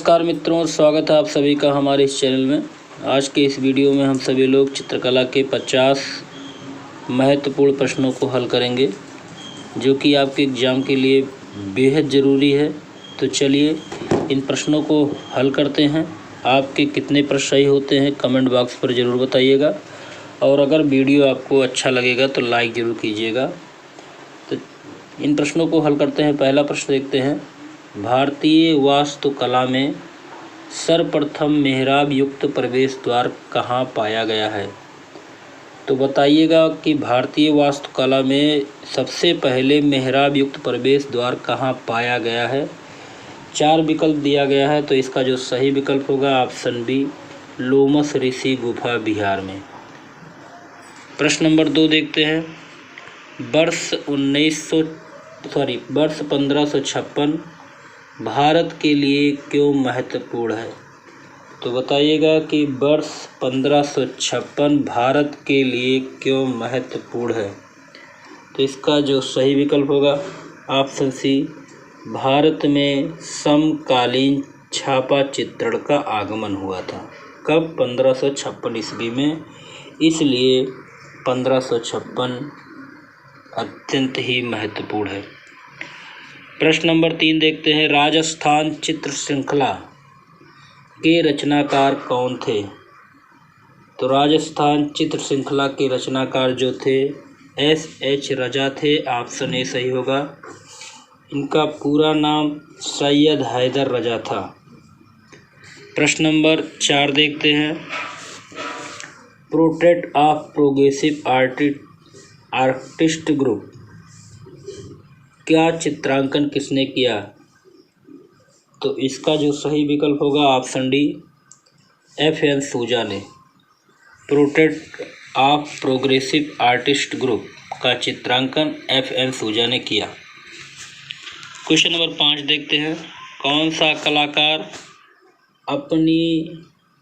नमस्कार मित्रों, स्वागत है आप सभी का हमारे इस चैनल में। आज के इस वीडियो में हम सभी लोग चित्रकला के 50 महत्वपूर्ण प्रश्नों को हल करेंगे, जो कि आपके एग्ज़ाम के लिए बेहद ज़रूरी है। तो चलिए इन प्रश्नों को हल करते हैं। आपके कितने प्रश्न सही होते हैं कमेंट बॉक्स पर ज़रूर बताइएगा, और अगर वीडियो आपको अच्छा लगेगा तो लाइक ज़रूर कीजिएगा। तो इन प्रश्नों को हल करते हैं। पहला प्रश्न देखते हैं, भारतीय वास्तुकला में सर्वप्रथम मेहराब युक्त प्रवेश द्वार कहाँ पाया गया है? तो बताइएगा कि भारतीय वास्तुकला में सबसे पहले मेहराब युक्त प्रवेश द्वार कहाँ पाया गया है। 4 विकल्प दिया गया है, तो इसका जो सही विकल्प होगा ऑप्शन बी, लोमस ऋषि गुफा बिहार में। प्रश्न नंबर 2 देखते हैं, वर्ष 1556 भारत के लिए क्यों महत्वपूर्ण है? तो बताइएगा कि वर्ष 1556 भारत के लिए क्यों महत्वपूर्ण है। तो इसका जो सही विकल्प होगा ऑप्शन सी, भारत में समकालीन छापा चित्रण का आगमन हुआ था। कब? 1556 ईस्वी में, इसलिए 1556 अत्यंत ही महत्वपूर्ण है। प्रश्न नंबर 3 देखते हैं, राजस्थान चित्र श्रृंखला के रचनाकार कौन थे? तो राजस्थान चित्र श्रृंखला के रचनाकार जो थे S.H. रजा थे। ऑप्शन ए सही होगा। इनका पूरा नाम सैयद हैदर रजा था। प्रश्न नंबर 4 देखते हैं, portrait of progressive artist group क्या चित्रांकन किसने किया? तो इसका जो सही विकल्प होगा ऑप्शन डी, F.N. सूजा ने। Portrait of progressive artist group का चित्रांकन F.N. सूजा ने किया। क्वेश्चन नंबर 5 देखते हैं, कौन सा कलाकार अपनी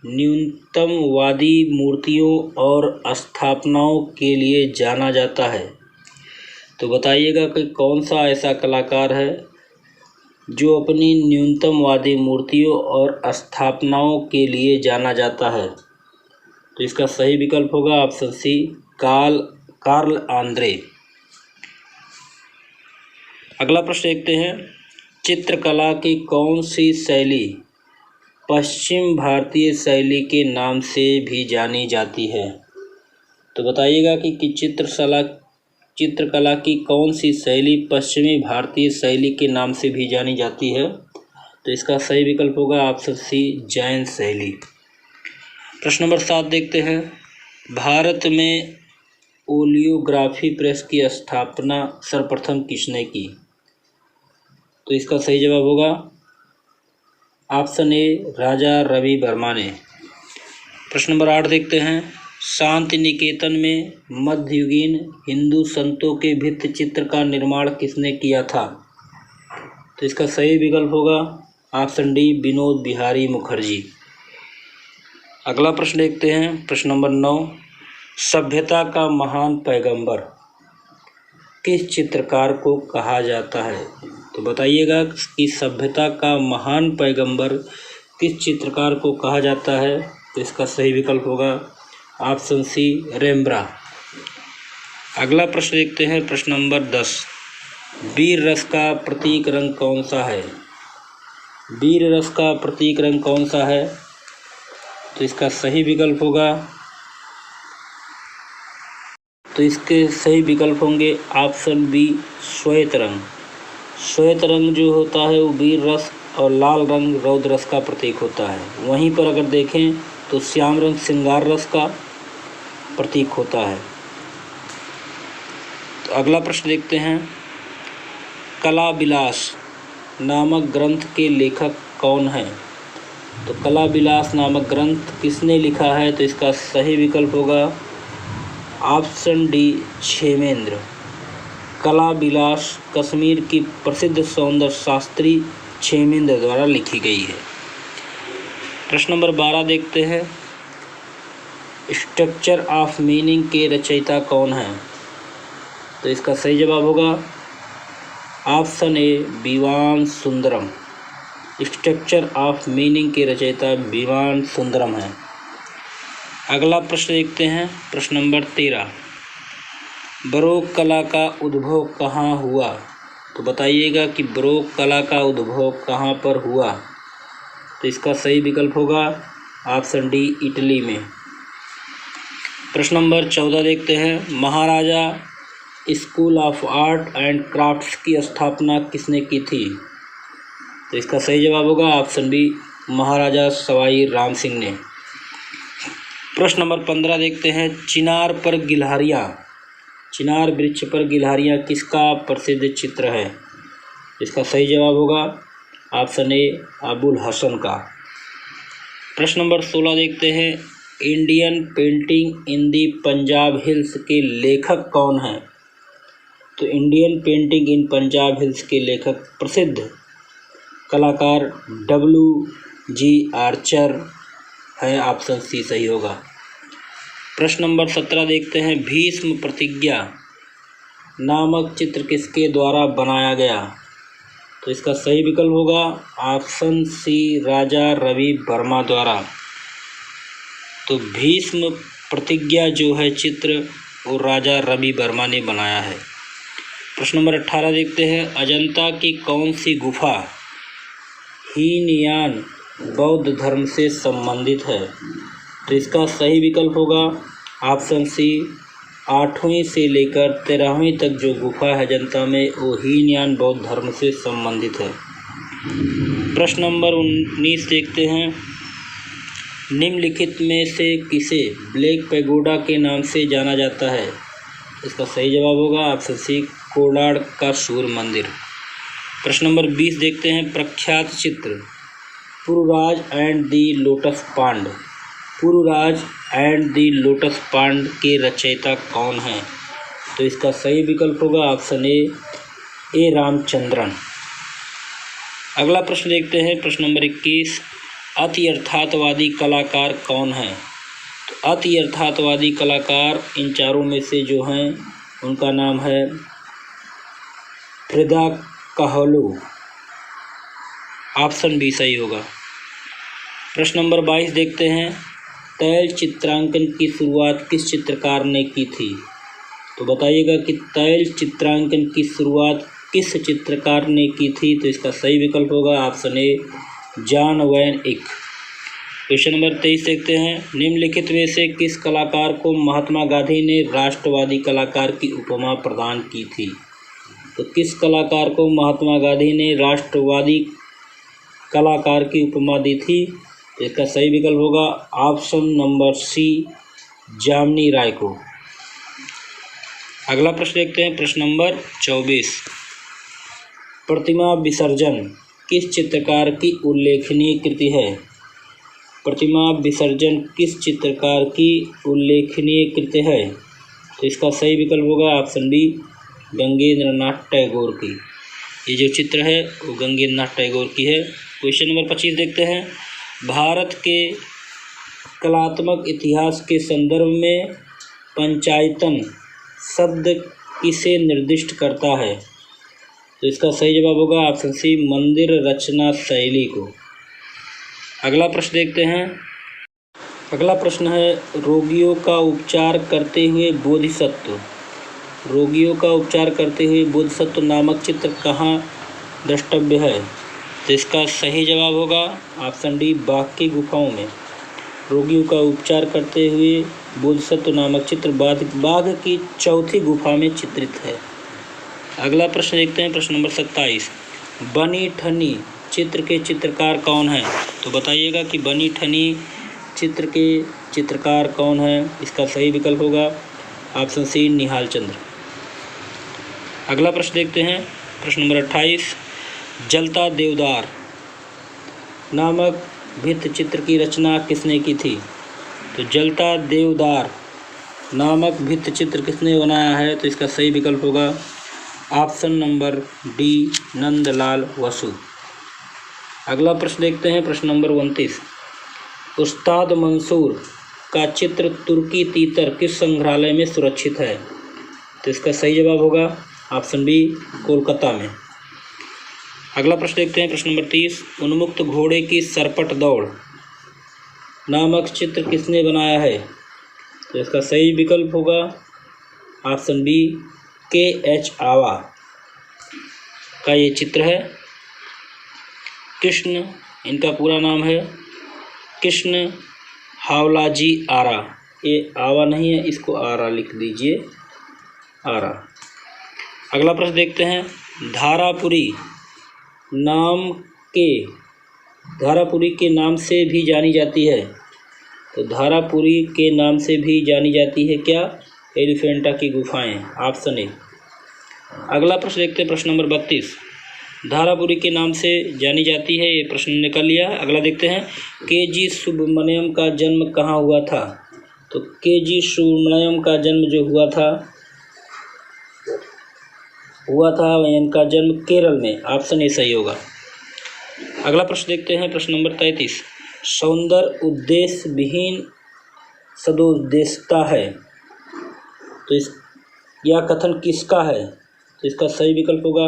न्यूनतमवादी मूर्तियों और स्थापनाओं के लिए जाना जाता है? तो बताइएगा कि कौन सा ऐसा कलाकार है जो अपनी न्यूनतमवादी मूर्तियों और स्थापनाओं के लिए जाना जाता है। तो इसका सही विकल्प होगा ऑप्शन सी, कार्ल आंद्रे। अगला प्रश्न देखते हैं, चित्रकला की कौन सी शैली पश्चिम भारतीय शैली के नाम से भी जानी जाती है? तो बताइएगा कि चित्रकला की कौन सी शैली पश्चिमी भारतीय शैली के नाम से भी जानी जाती है? तो इसका सही विकल्प होगा ऑप्शन सी, जैन शैली। प्रश्न नंबर 7 देखते हैं, भारत में ओलियोग्राफी प्रेस की स्थापना सर्वप्रथम किसने की? तो इसका सही जवाब होगा ऑप्शन ए, राजा रवि वर्मा ने। प्रश्न नंबर 8 देखते हैं, शांति निकेतन में मध्ययुगीन हिंदू संतों के भित्ति चित्र का निर्माण किसने किया था? तो इसका सही विकल्प होगा ऑप्शन डी, विनोद बिहारी मुखर्जी। अगला प्रश्न देखते हैं, प्रश्न नंबर 9, सभ्यता का महान पैगंबर किस चित्रकार को कहा जाता है? तो बताइएगा कि सभ्यता का महान पैगंबर किस चित्रकार को कहा जाता है? तो इसका सही विकल्प होगा ऑप्शन सी, रेम्ब्रा। अगला प्रश्न देखते हैं, प्रश्न नंबर 10, वीर रस का प्रतीक रंग कौन सा है? वीर रस का प्रतीक रंग कौन सा है? तो इसका सही विकल्प होगा, तो इसके सही विकल्प होंगे ऑप्शन बी, श्वेत रंग। श्वेत रंग जो होता है वो वीर रस और लाल रंग रौद्र रस का प्रतीक होता है। वहीं पर अगर देखें तो श्याम रंग श्रृंगार रस का प्रतीक होता है। तो अगला प्रश्न देखते हैं, कला विलास नामक ग्रंथ के लेखक कौन है? तो कला विलास नामक ग्रंथ किसने लिखा है? तो इसका सही विकल्प होगा ऑप्शन डी, क्षेमेंद्र। कला विलास कश्मीर की प्रसिद्ध सौंदर्य शास्त्री क्षेमेंद्र द्वारा लिखी गई है। प्रश्न नंबर 12 देखते हैं, स्ट्रक्चर ऑफ मीनिंग के रचयिता कौन है? तो इसका सही जवाब होगा option A, Vivan Sundaram. Structure of meaning के रचयिता विमान सुंदरम हैं। अगला प्रश्न देखते हैं, प्रश्न नंबर 13। बारोक कला का उद्भव कहाँ हुआ? तो बताइएगा कि बारोक कला का उद्भव कहाँ पर हुआ? तो इसका सही विकल्प होगा ऑप्शन डी, इटली में। प्रश्न नंबर 14 देखते हैं, Maharaja school of art and crafts की स्थापना किसने की थी? तो इसका सही जवाब होगा ऑप्शन बी, महाराजा सवाई राम सिंह ने। प्रश्न नंबर 15 देखते हैं, चिनार पर गिलहरियाँ, चिनार वृक्ष पर गिलहरियाँ किसका प्रसिद्ध चित्र है? इसका सही जवाब होगा ऑप्शन ए, अबुल हसन का। प्रश्न नंबर 16 देखते हैं, Indian painting in the Punjab hills के लेखक कौन हैं? तो Indian painting in Punjab hills के लेखक प्रसिद्ध कलाकार W.G. आर्चर है, ऑप्शन सी सही होगा। प्रश्न नंबर 17 देखते हैं, भीष्म प्रतिज्ञा नामक चित्र किसके द्वारा बनाया गया? तो इसका सही विकल्प होगा ऑप्शन सी, राजा रवि वर्मा द्वारा। तो भीष्म प्रतिज्ञा जो है चित्र वो राजा रवि वर्मा ने बनाया है। प्रश्न नंबर 18 देखते हैं, अजंता की कौन सी गुफा हीनयान बौद्ध धर्म से संबंधित है? तो इसका सही विकल्प होगा ऑप्शन सी, 8वीं से लेकर 13वीं तक जो गुफा है अजंता में वो हीनयान बौद्ध धर्म से संबंधित है। प्रश्न नंबर 19 देखते हैं, निम्नलिखित में से किसे ब्लैक पैगोडा के नाम से जाना जाता है? इसका सही जवाब होगा ऑप्शन सी, कोणार्क का सूर्य मंदिर। प्रश्न नंबर 20 देखते हैं, प्रख्यात चित्र Pururaj and the lotus pond, Pururaj and the lotus pond के रचयिता कौन हैं? तो इसका सही विकल्प होगा ऑप्शन ए, रामचंद्रन। अगला प्रश्न देखते हैं, प्रश्न नंबर 21, अति यथार्थवादी कलाकार कौन हैं? तो अति यथार्थवादी कलाकार इन चारों में से जो हैं उनका नाम है फ्रिदा काहलो, ऑप्शन बी सही होगा। प्रश्न नंबर 22 देखते हैं, तैल चित्रांकन की शुरुआत किस चित्रकार ने की थी? तो बताइएगा कि तैल चित्रांकन की शुरुआत किस चित्रकार ने की थी? तो इसका सही विकल्प होगा ऑप्शन ए, जॉन वैन इक। क्वेश्चन नंबर 23 देखते हैं, निम्नलिखित में से किस कलाकार को महात्मा गांधी ने राष्ट्रवादी कलाकार की उपमा प्रदान की थी? तो किस कलाकार को महात्मा गांधी ने राष्ट्रवादी कलाकार की उपमा दी थी? तो इसका सही विकल्प होगा ऑप्शन नंबर सी, जामनी राय को। अगला प्रश्न देखते हैं, प्रश्न नंबर 24, प्रतिमा विसर्जन किस चित्रकार की उल्लेखनीय कृति है? प्रतिमा विसर्जन किस चित्रकार की उल्लेखनीय कृति है? तो इसका सही विकल्प होगा ऑप्शन बी, गंगेंद्र नाथ टैगोर की। ये जो चित्र है वो गंगेंद्र नाथ टैगोर की है। क्वेश्चन नंबर 25 देखते हैं, भारत के कलात्मक इतिहास के संदर्भ में पंचायतन शब्द किसे निर्दिष्ट करता है? तो इसका सही जवाब होगा ऑप्शन सी, मंदिर रचना शैली को। अगला प्रश्न देखते हैं, अगला प्रश्न है, रोगियों का उपचार करते हुए बोधिसत्व, रोगियों का उपचार करते हुए बोधिसत्व नामक चित्र कहाँ द्रष्टव्य है? तो इसका सही जवाब होगा ऑप्शन डी, बाघ की गुफाओं में। रोगियों का उपचार करते हुए बोधिसत्व नामक चित्र बाघ की चौथी गुफा में चित्रित है। अगला प्रश्न देखते हैं, प्रश्न नंबर 27, बनी ठनी चित्र के चित्रकार कौन हैं? तो बताइएगा कि बनी ठनी चित्र के चित्रकार कौन हैं? इसका सही विकल्प होगा ऑप्शन सी, निहाल चंद्र। अगला प्रश्न देखते हैं, प्रश्न नंबर 28, जलता देवदार नामक भित्ति चित्र की रचना किसने की थी? तो जलता देवदार नामक भित्ति चित्र किसने बनाया है? तो इसका सही विकल्प होगा ऑप्शन नंबर डी, नंदलाल वसु। अगला प्रश्न देखते हैं, प्रश्न नंबर 29, उस्ताद मंसूर का चित्र तुर्की तीतर किस संग्रहालय में सुरक्षित है? तो इसका सही जवाब होगा ऑप्शन बी, कोलकाता में। अगला प्रश्न देखते हैं, प्रश्न नंबर 30। उन्मुक्त घोड़े की सरपट दौड़ नामक चित्र किसने बनाया है? तो इसका सही विकल्प होगा ऑप्शन बी, KH आवा का ये चित्र है। कृष्ण, इनका पूरा नाम है कृष्ण हावलाजी आरा। ये आवा नहीं है, इसको आरा लिख दीजिए, आरा। अगला प्रश्न देखते हैं, धारापुरी धारापुरी के नाम से भी जानी जाती है। तो धारापुरी के नाम से भी जानी जाती है क्या? एलिफेंटा की गुफाएं, ऑप्शन ए। अगला प्रश्न देखते हैं, प्रश्न नंबर 32। धारापुरी के नाम से जानी जाती है, ये प्रश्न निकाल लिया। अगला देखते हैं, KG सुब्रमण्यम का जन्म कहाँ हुआ था? तो KG सुब्रमण्यम का जन्म जो हुआ था इनका जन्म केरल में, ऑप्शन ए सही होगा। अगला प्रश्न देखते हैं, प्रश्न नंबर 33। सौंदर्य उद्देश्य विहीन सदुद्देश्यता है, तो यह कथन किसका है? तो इसका सही विकल्प होगा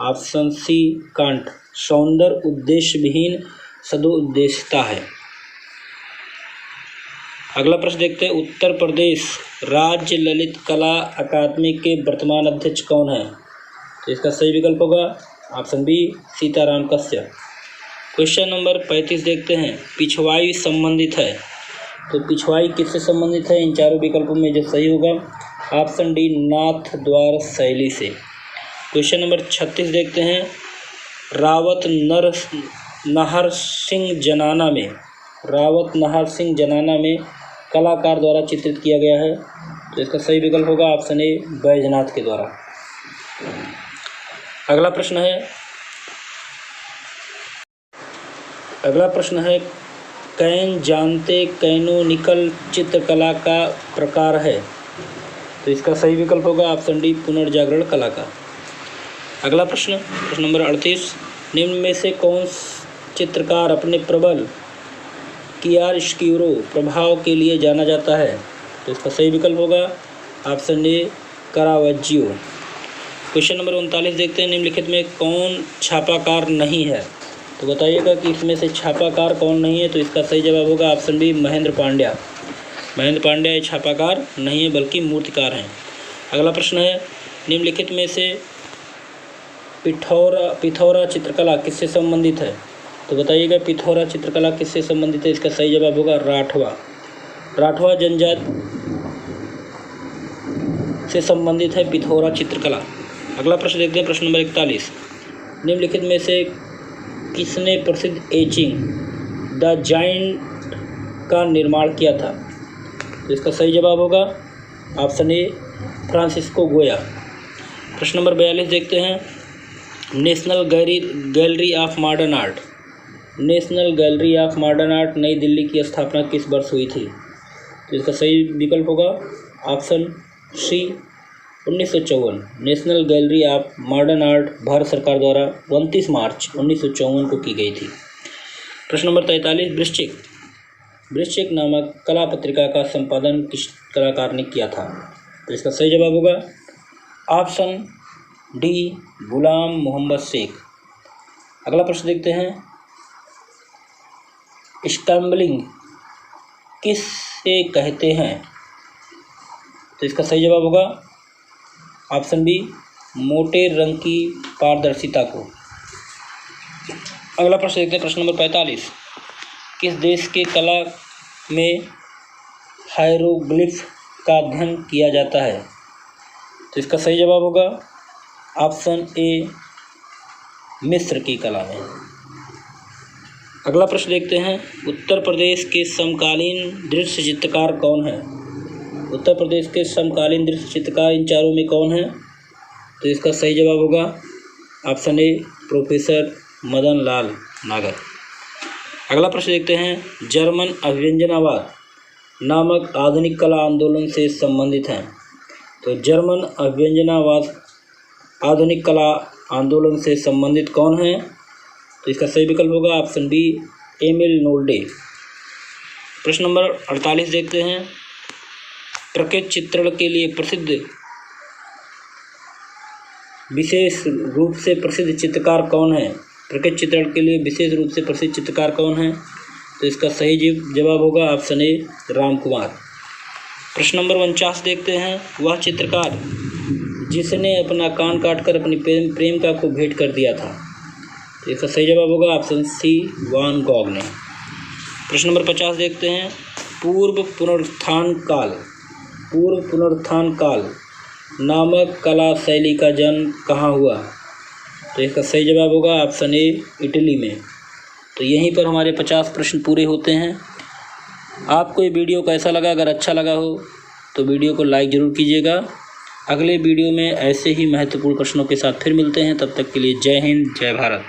ऑप्शन सी, कांट। सौंदर्य उद्देश्य विहीन सदुद्देश्यता है। अगला प्रश्न देखते हैं, उत्तर प्रदेश राज्य ललित कला अकादमी के वर्तमान अध्यक्ष कौन है? तो इसका सही विकल्प होगा option B, Sitaram Kashyap. Question number 35 देखते हैं, पिछवाई संबंधित है, तो पिछवाई किससे संबंधित है? इन चारों विकल्पों में जो सही होगा ऑप्शन डी, नाथ द्वार शैली से। क्वेश्चन नंबर 36 देखते हैं, रावत नहर सिंह जनाना में कलाकार द्वारा चित्रित किया गया है, तो इसका सही विकल्प होगा ऑप्शन ए, बैजनाथ के द्वारा। अगला प्रश्न है, कैन जानते कैनोनिकल चित्रकला का प्रकार है, तो इसका सही विकल्प होगा ऑप्शन डी, पुनर्जागरण कला का। अगला प्रश्न नंबर 38। निम्न में से कौन चित्रकार अपने प्रबल कियारस्किरो प्रभाव के लिए जाना जाता है? तो इसका सही विकल्प होगा ऑप्शन ए, करावाज्जियो। क्वेश्चन नंबर 39 देखते हैं, निम्नलिखित में कौन छापाकार नहीं है? तो बताइएगा कि इसमें से छापाकार कौन नहीं है? तो इसका सही जवाब होगा ऑप्शन बी, महेंद्र पांड्या ये छापाकार नहीं है बल्कि मूर्तिकार हैं। अगला प्रश्न है, निम्नलिखित में से पिथौरा चित्रकला किससे संबंधित है? तो बताइएगा पिथौरा चित्रकला किससे संबंधित है? इसका सही जवाब होगा राठवा जनजाति से संबंधित है पिथौरा चित्रकला। अगला प्रश्न देखते हैं, प्रश्न नंबर 41। निम्नलिखित में से किसने प्रसिद्ध एचिंग द जाइंट का निर्माण किया था? तो इसका सही जवाब होगा ऑप्शन ए, फ्रांसिस्को गोया। प्रश्न नंबर 42 देखते हैं, national gallery of modern art नई दिल्ली की स्थापना किस वर्ष हुई थी? तो इसका सही विकल्प होगा option C, 1954। National gallery of modern art Bharat सरकार द्वारा 29 मार्च 1954 को की गई थी। प्रश्न नंबर 43। वृश्चिक नामक कला पत्रिका का संपादन किस कलाकार ने किया था? तो इसका सही जवाब होगा ऑप्शन डी, गुलाम मोहम्मद शेख। अगला प्रश्न देखते हैं, स्क्रैम्बलिंग किससे कहते हैं? तो इसका सही जवाब होगा ऑप्शन बी, मोटे रंग की पारदर्शिता को। अगला प्रश्न देखते हैं, प्रश्न नंबर 45। किस देश के कला में हायरोग्लिफ का अध्ययन किया जाता है? तो इसका सही जवाब होगा ऑप्शन ए, मिस्र की कला में। अगला प्रश्न देखते हैं, उत्तर प्रदेश के समकालीन दृश्य चित्रकार कौन है? उत्तर प्रदेश के समकालीन दृश्य चित्रकार इन चारों में कौन है? तो इसका सही जवाब होगा ऑप्शन ए, प्रोफेसर मदन लाल नागर। अगला प्रश्न देखते हैं, जर्मन अभिव्यंजनावाद नामक आधुनिक कला आंदोलन से संबंधित हैं। तो जर्मन अभिव्यंजनावाद आधुनिक कला आंदोलन से संबंधित कौन है? तो इसका सही विकल्प होगा ऑप्शन बी, एमिल नोल्डे। प्रश्न नंबर 48 देखते हैं, प्रकृति चित्रण के लिए प्रसिद्ध विशेष रूप से प्रसिद्ध चित्रकार कौन है? प्रकृति चित्रण के लिए विशेष रूप से प्रसिद्ध चित्रकार कौन है? तो इसका सही जवाब होगा ऑप्शन ए, राम कुमार। प्रश्न नंबर 49 देखते हैं। वह चित्रकार जिसने अपना कान काटकर अपनी प्रेमिका को भेंट कर दिया था। तो इसका सही जवाब होगा ऑप्शन सी, वान गॉग ने। प्रश्न नंबर 50 देखते हैं। पूर्व पुनरुत्थान काल नामक कला शैली का जन्म कहाँ हुआ? तो इसका सही जवाब होगा ऑप्शन ए, इटली में। तो यहीं पर हमारे 50 प्रश्न पूरे होते हैं। आपको ये वीडियो कैसा लगा? अगर अच्छा लगा हो तो वीडियो को लाइक ज़रूर कीजिएगा। अगले वीडियो में ऐसे ही महत्वपूर्ण प्रश्नों के साथ फिर मिलते हैं। तब तक के लिए जय हिंद, जय भारत।